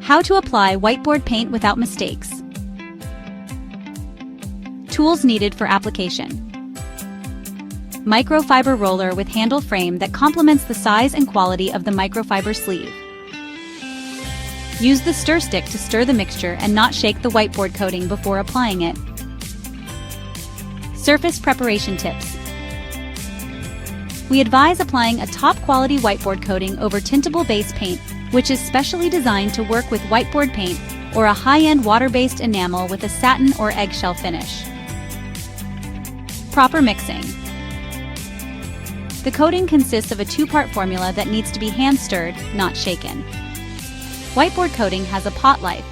How to apply whiteboard paint without mistakes. Tools needed for application. Microfiber roller with handle frame that complements the size and quality of the microfiber sleeve. Use the stir stick to stir the mixture and not shake the whiteboard coating before applying it. Surface preparation tips. We advise applying a top-quality whiteboard coating over tintable base paint, which is specially designed to work with whiteboard paint or a high-end water-based enamel with a satin or eggshell finish. Proper mixing. The coating consists of a two-part formula that needs to be hand-stirred, not shaken. Whiteboard coating has a pot life,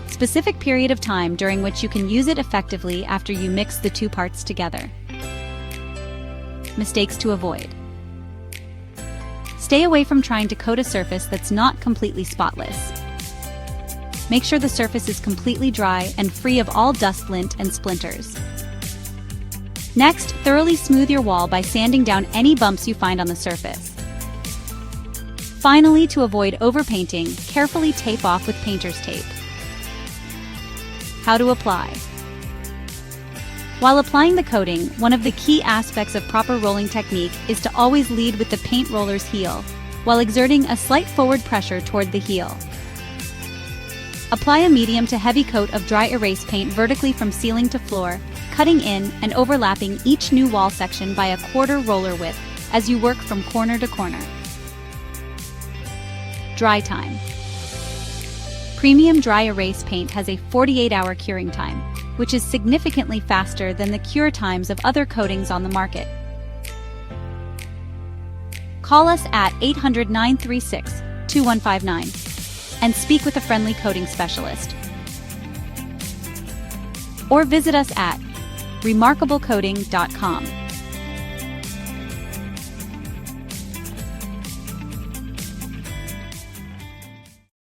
specific period of time during which you can use it effectively after you mix the two parts together. Mistakes to avoid. Stay away from trying to coat a surface that's not completely spotless. Make sure the surface is completely dry and free of all dust, lint, and splinters. Next, thoroughly smooth your wall by sanding down any bumps you find on the surface. Finally, to avoid overpainting, carefully tape off with painter's tape. How to apply. While applying the coating, one of the key aspects of proper rolling technique is to always lead with the paint roller's heel, while exerting a slight forward pressure toward the heel. Apply a medium to heavy coat of dry erase paint vertically from ceiling to floor, cutting in and overlapping each new wall section by a quarter roller width as you work from corner to corner. Dry time. Premium dry erase paint has a 48-hour curing time, which is significantly faster than the cure times of other coatings on the market. Call us at 800-936-2159 and speak with a friendly coating specialist. Or visit us at remarkablecoating.com.